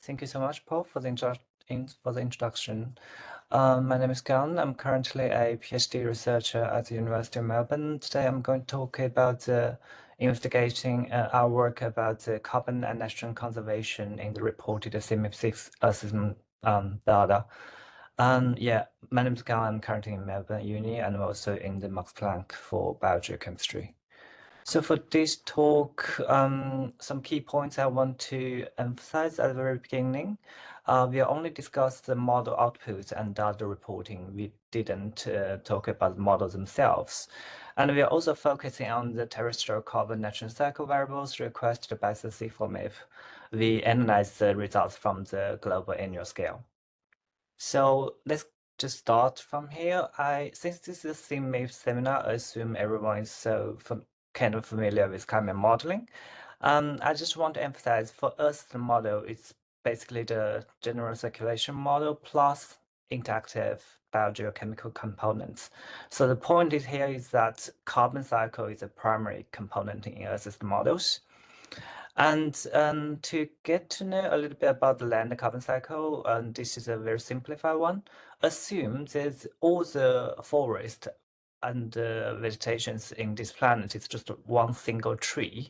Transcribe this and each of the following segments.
Thank you so much, Paul, for the introduction. My name is Gang. I'm currently a PhD researcher at the University of Melbourne. Today, I'm going to talk about investigating our work about carbon and nitrogen conservation in the reported CMIP6 Earth data. Yeah, my name is Gang. I'm currently in Melbourne Uni, and I'm also in the Max Planck for biogeochemistry. So for this talk, some key points I want to emphasize at the very beginning. We only discussed the model outputs and data reporting. We didn't talk about the models themselves. And we are also focusing on the terrestrial carbon nitrogen cycle variables requested by the CMIP. We analyzed the results from the global annual scale. So let's just start from here. Since this is a CMIP seminar, I assume everyone is kind of familiar with climate modeling. I just want to emphasize for us, the model is basically the general circulation model plus interactive biogeochemical components. So the point here is that carbon cycle is a primary component in Earth's models. And to get to know a little bit about the land carbon cycle, this is a very simplified one. Assume that all the forest and vegetations in this planet is just one single tree.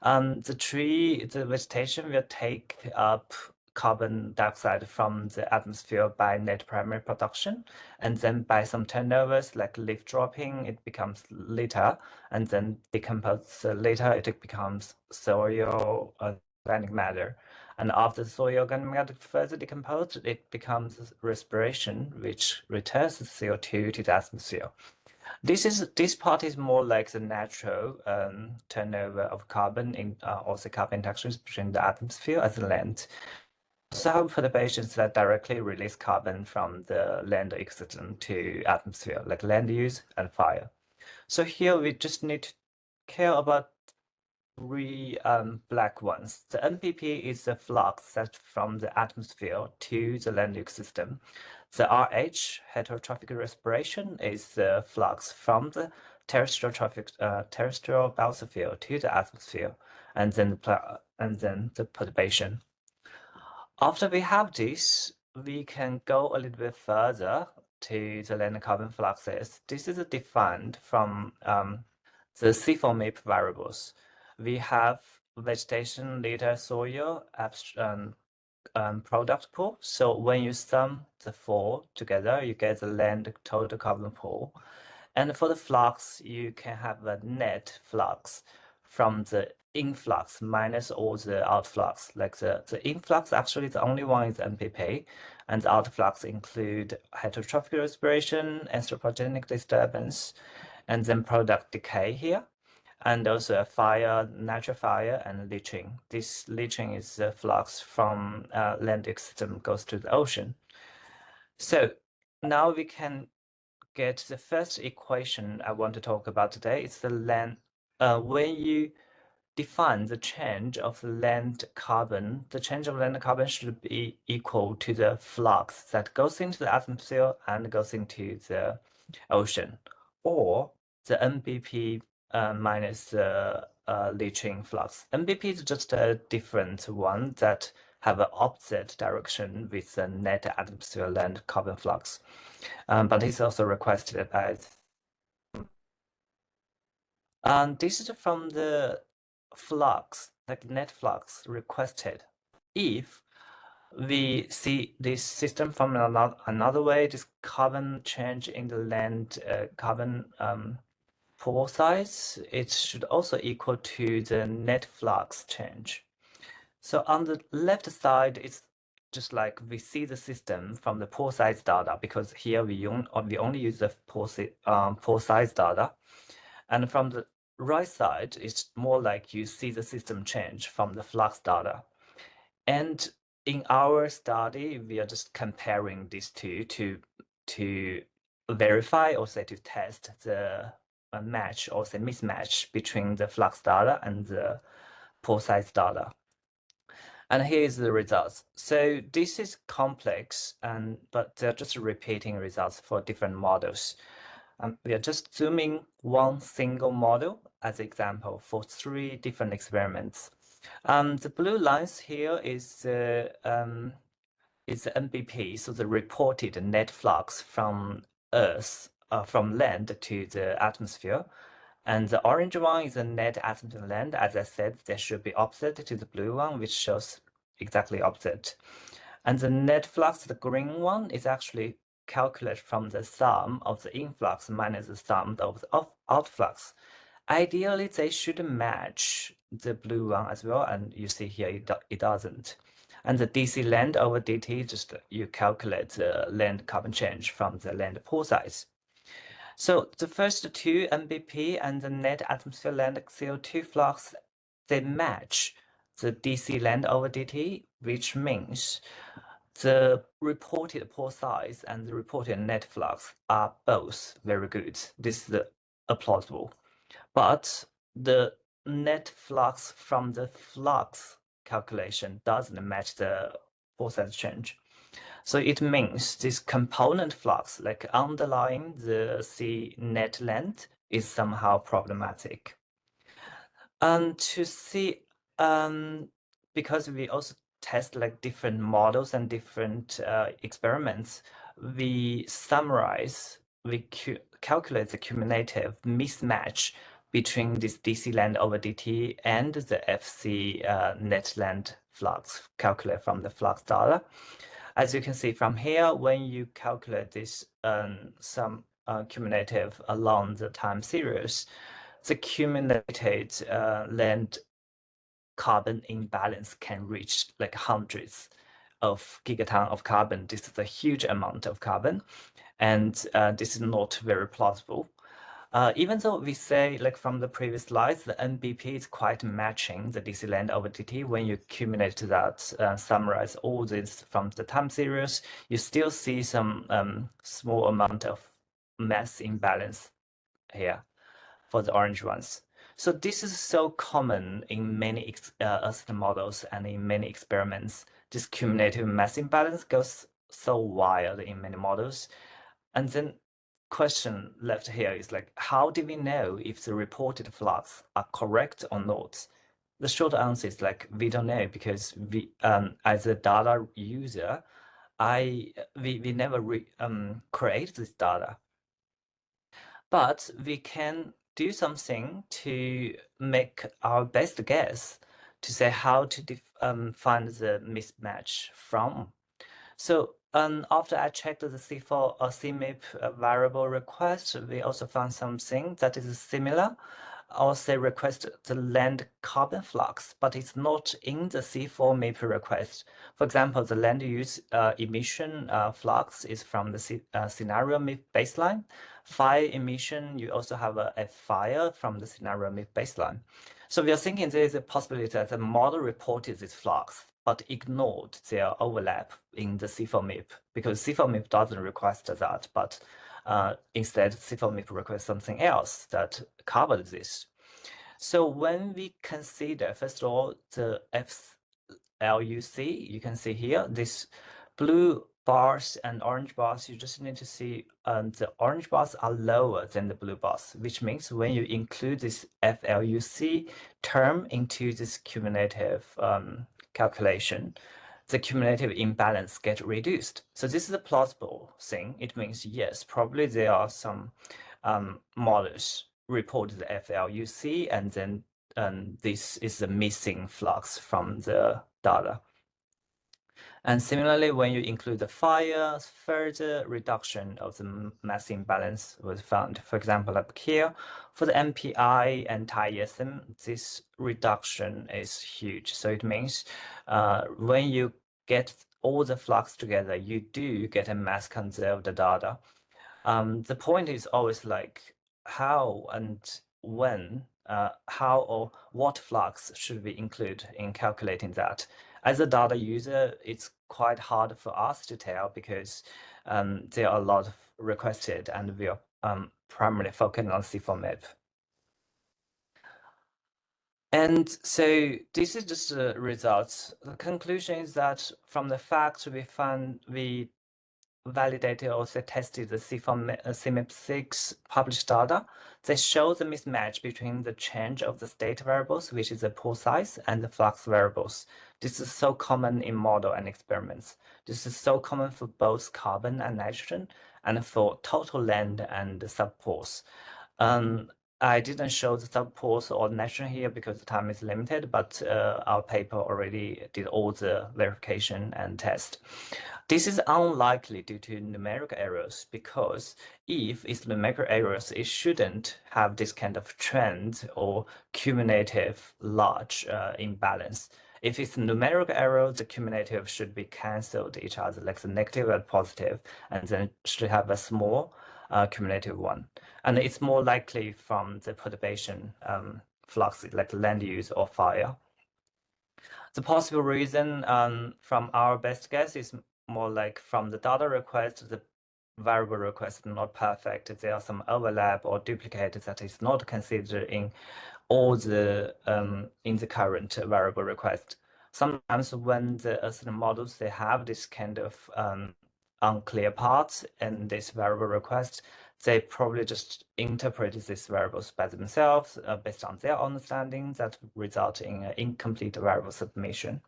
The vegetation will take up carbon dioxide from the atmosphere by net primary production, and then by some turnovers like leaf dropping, it becomes litter, and then decompose later, it becomes soil organic matter. And after the soil organic matter further decomposed, it becomes respiration, which returns the CO2 to the atmosphere. This part is more like the natural turnover of carbon in also carbon interactions between the atmosphere and the land. Some perturbations that directly release carbon from the land ecosystem to atmosphere, like land use and fire. So here we just need to care about three black ones. The NPP is the flux that from the atmosphere to the land ecosystem. The RH, heterotrophic respiration, is the flux from the terrestrial biosphere to the atmosphere, and then the perturbation. After we have this, we can go a little bit further to the land carbon fluxes. This is defined from the CMIP variables. We have vegetation, litter, soil, product pool. So when you sum the four together, you get the land total carbon pool. And for the flux, you can have a net flux from the influx minus all the outflux. Like the influx, actually the only one is NPP, and the outflux include heterotrophic respiration, anthropogenic disturbance, and then product decay here, and also a fire, natural fire, and leaching. This leaching is the flux from land ecosystem goes to the ocean. So now we can get the first equation I want to talk about today. It's the land. When you define the change of land carbon, the change of land carbon should be equal to the flux that goes into the atmosphere and goes into the ocean, or the NBP minus the leaching flux. NBP is just a different one that have an opposite direction with the net atmosphere land carbon flux. But it's also requested by. This is from the flux, like net flux requested. If we see this system from another way, this carbon change in the land carbon pore size, it should also equal to the net flux change. So on the left side, it's just like we see the system from the pore size data, because here we only use the pore size data. And from the right side, it's more like you see the system change from the flux data. And in our study, we are just comparing these two to verify or say to test the match or say mismatch between the flux data and the pore size data. And here is the results. So this is complex, but they're just repeating results for different models. We are just zooming one single model as example for 3 different experiments. The blue lines here is the NBP, so the reported net flux from Earth, from land to the atmosphere. And the orange one is the net atmosphere land. As I said, they should be opposite to the blue one, which shows exactly opposite. And the net flux, the green one, is actually calculated from the sum of the influx minus the sum of the outflux. Ideally, they should match the blue one as well, and you see here it doesn't. And the DC land over DT, just you calculate the land carbon change from the land pore size. So the first two, NBP and the net atmosphere land CO2 flux, they match the DC land over DT, which means the reported pore size and the reported net flux are both very good. This is plausible. But the net flux from the flux calculation doesn't match the pore size change. So it means this component flux, like underlying the C net length, is somehow problematic. And to see, because we also test like different models and different experiments, we calculate the cumulative mismatch between this DC land over DT and the FC net land flux calculated from the flux data. As you can see from here, when you calculate this some cumulative along the time series, the cumulated land carbon imbalance can reach like hundreds of gigaton of carbon. This is a huge amount of carbon, and this is not very plausible. Even though we say, like from the previous slides, the NBP is quite matching the DC land over DT, when you accumulate that, summarize all this from the time series, you still see some small amount of mass imbalance here for the orange ones. So this is so common in many Earth models and in many experiments. This cumulative mass imbalance goes so wild in many models. And then question left here is like, how do we know if the reported flux are correct or not? The short answer is like, we don't know, because we, as a data user, we never create this data. But we can do something to make our best guess to say how to find the mismatch from. So after I checked the C4 or CMIP variable request, we also found something that is similar. Also request the land carbon flux, but it's not in the C4 MIP request. For example, the land use emission flux is from the scenario MIP baseline. Fire emission, you also have a fire from the scenario MIP baseline. So we are thinking there is a possibility that the model reported this flux, but ignored their overlap in the C4 MIP, because C4 MIP doesn't request that, but instead C4 MIP requests something else that covered this. So when we consider, first of all, the FLUC, you can see here, this blue bars and orange bars, you just need to see the orange bars are lower than the blue bars, which means when you include this FLUC term into this cumulative calculation, the cumulative imbalance gets reduced. So this is a plausible thing. It means, yes, probably there are some models report the FLUC, and then this is the missing flux from the data. And similarly, when you include the fire, further reduction of the mass imbalance was found. For example, up here, for the MPI and TISM, this reduction is huge. So it means when you get all the flux together, you do get a mass conserved data. The point is always like how and when, how or what flux should we include in calculating that. As a data user, it's quite hard for us to tell, because there are a lot of requested, and we are primarily focusing on C4 MIP. And so this is just the results. The conclusion is that from the fact we validated or they tested the CMIP6 published data, they show the mismatch between the change of the state variables, which is the pore size, and the flux variables. This is so common in model and experiments. This is so common for both carbon and nitrogen, and for total land and subpores. I didn't show the subpores or nitrogen here because the time is limited, but our paper already did all the verification and test. This is unlikely due to numerical errors because if it's numerical errors, it shouldn't have this kind of trend or cumulative large imbalance. If it's numerical error, the cumulative should be cancelled each other, like the negative and positive, and then should have a small cumulative one. And it's more likely from the perturbation flux, like land use or fire. The possible reason from our best guess is more like from the data request, the variable request is not perfect. There are some overlap or duplicate that is not considered in all the in the current variable request. Sometimes when the certain models, they have this kind of unclear parts in this variable request, they probably just interpret these variables by themselves based on their understanding that result in an incomplete variable submission.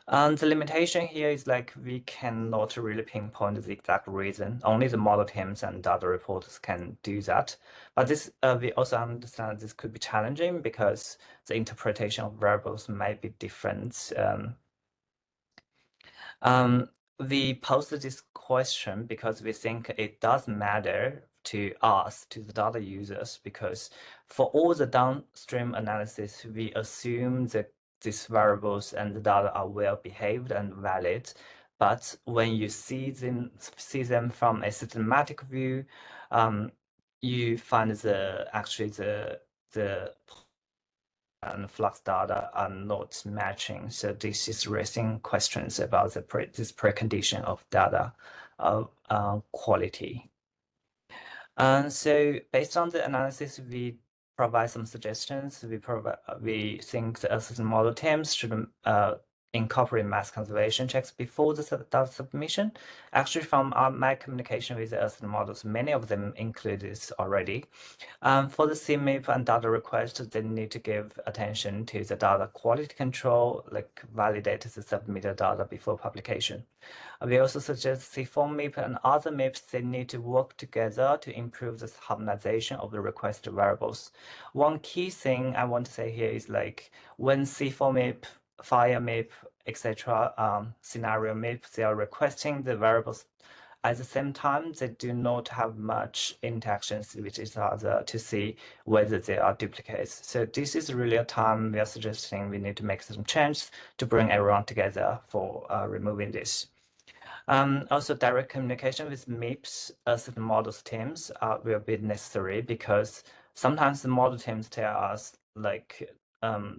And the limitation here is like we cannot really pinpoint the exact reason. Only the model teams and data reporters can do that. But this we also understand this could be challenging because the interpretation of variables might be different. We posed this question because we think it does matter to us, to the data users, because for all the downstream analysis, we assume that these variables and the data are well behaved and valid. But when you see them from a systematic view, you find actually the and flux data are not matching. So this is raising questions about this precondition of data quality. And so based on the analysis, we provide some suggestions. We think the assistant model teams should incorporate mass conservation checks before the data submission. Actually, from my communication with the assistant models, many of them include this already. For the CMIP and data request, they need to give attention to the data quality control, like validate the submitted data before publication. We also suggest C4 MIP and other MIPs, they need to work together to improve the harmonization of the request variables. One key thing I want to say here is like when C4 MIP, fire MIP, etc., scenario MIP, they are requesting the variables at the same time, they do not have much interactions with each other to see whether they are duplicates. So this is really a time we are suggesting we need to make some changes to bring everyone together for removing this. Also, direct communication with MIPS as the models teams will be necessary because sometimes the model teams tell us like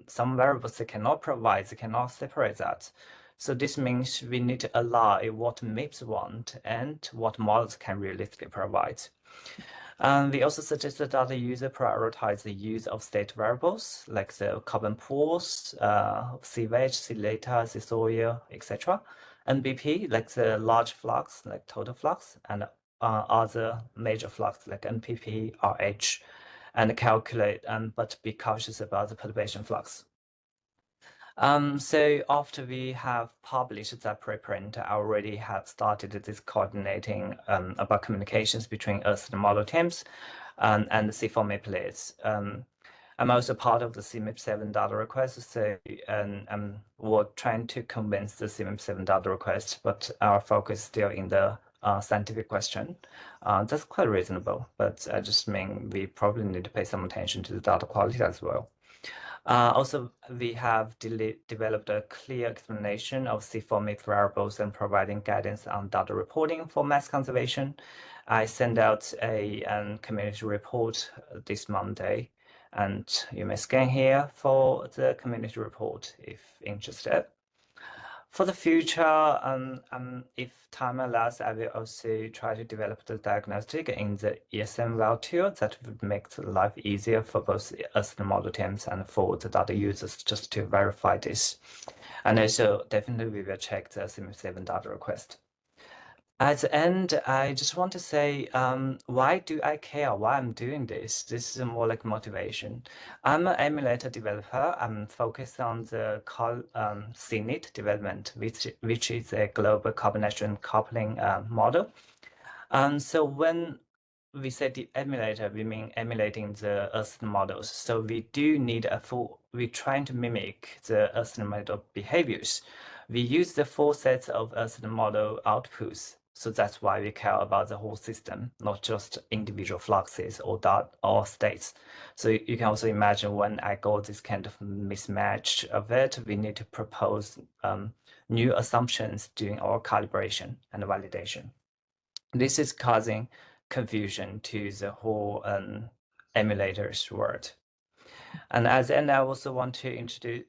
some variables they cannot provide, they cannot separate that. So this means we need to align what MIPS want and what models can realistically provide. We also suggest that data user prioritize the use of state variables like the carbon pores, CVH, C-lata, C-soil, etc. And BP, like the large flux, like total flux, and other major flux like NPP, RH, and calculate, but be cautious about the perturbation flux. So after we have published that preprint, I already have started this coordinating about communications between us and the model teams and the C4 MIP leads. I'm also part of the CMIP7 data request, so we're trying to convince the CMIP7 data request, but our focus is still in the scientific question. That's quite reasonable, but I just mean we probably need to pay some attention to the data quality as well. Also, we have developed a clear explanation of C4 MIP variables and providing guidance on data reporting for mass conservation. I sent out a community report this Monday, and you may scan here for the community report if interested. For the future, if time allows, I will also try to develop the diagnostic in the ESM tool that would make life easier for both us, the model teams, and for the data users just to verify this. And also, definitely, we will check the CMIP7 data request. At the end, I just want to say, why do I care why I'm doing this? This is more like motivation. I'm an emulator developer. I'm focused on the CNIT development, which is a global combination coupling model. So when we say the emulator, we mean emulating the Earth models. So we do need we're trying to mimic the Earth model behaviors. We use the full sets of Earth model outputs. So that's why we care about the whole system, not just individual fluxes or dot or states. So you can also imagine when I got this kind of mismatch of it, we need to propose new assumptions during our calibration and validation. This is causing confusion to the whole emulators world. And at the end, I also want to introduce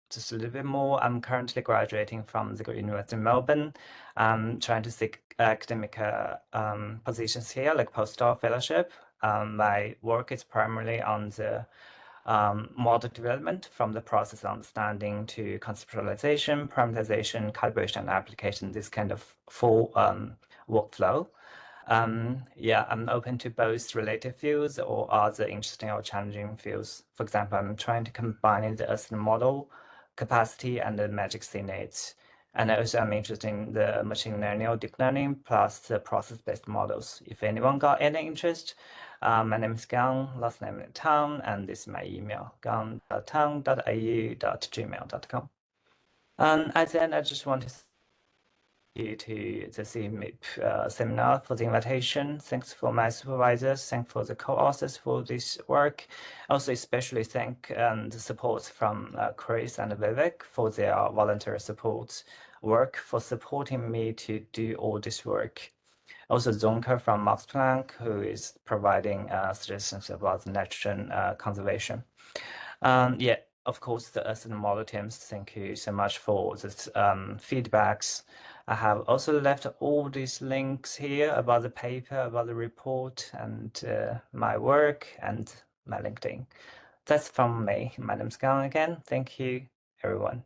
just a little bit more. I'm currently graduating from the University of Melbourne. I'm trying to seek academic positions here, like postdoc fellowship. My work is primarily on the model development, from the process understanding to conceptualization, parameterization, calibration, and application, this kind of full workflow. Yeah, I'm open to both related fields or other interesting or challenging fields. For example, I'm trying to combine the Earth model capacity and the magic CNIT. And also I'm interested in the machine learning or deep learning plus the process-based models. If anyone got any interest, my name is Gang, last name is Tang, and this is my email, gang.tang.au.gmail.com. At the end, I just want to you to the CMIP seminar for the invitation. Thanks for my supervisors. Thanks for the co-authors for this work. Also, especially thank the support from Chris and Vivek for their volunteer support work, for supporting me to do all this work. Also, Zonka from Max Planck, who is providing suggestions about the nitrogen conservation. Yeah, of course, the Earth model teams, thank you so much for this feedbacks. I have also left all these links here about the paper, about the report, and my work and my LinkedIn. That's from me. My name's Gang again. Thank you, everyone.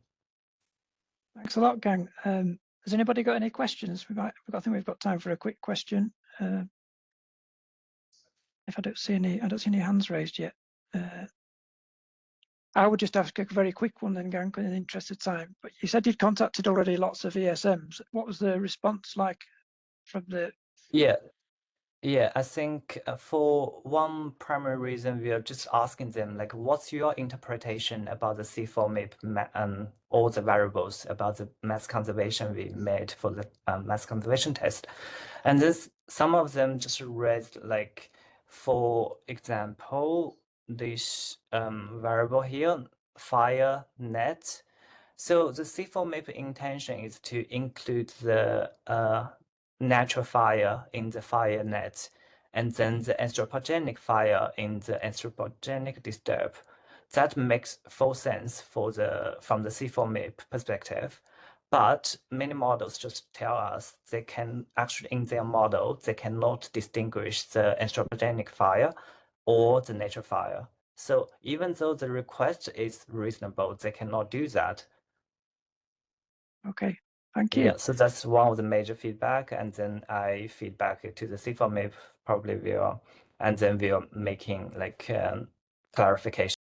Thanks a lot, Gang. Has anybody got any questions? I think we've got time for a quick question. If I don't see any hands raised yet. I would just ask a very quick one then, Gang, in the interest of time. But you said you'd contacted already lots of ESMs. What was the response like from the? Yeah, I think for one primary reason, we are just asking them, like, what's your interpretation about the C4MIP, all the variables about the mass conservation we made for the mass conservation test? And this, some of them just raised, like, for example, this variable here, fire net. So the C4MIP intention is to include the natural fire in the fire net, and then the anthropogenic fire in the anthropogenic disturb. That makes full sense for from the C4MIP perspective. But many models just tell us they can actually, in their model, they cannot distinguish the anthropogenic fire or the natural fire. So even though the request is reasonable, they cannot do that. Okay, thank you. Yeah, so that's one of the major feedback, and then I feedback it to the C4MIP, probably will, and then we're making like clarification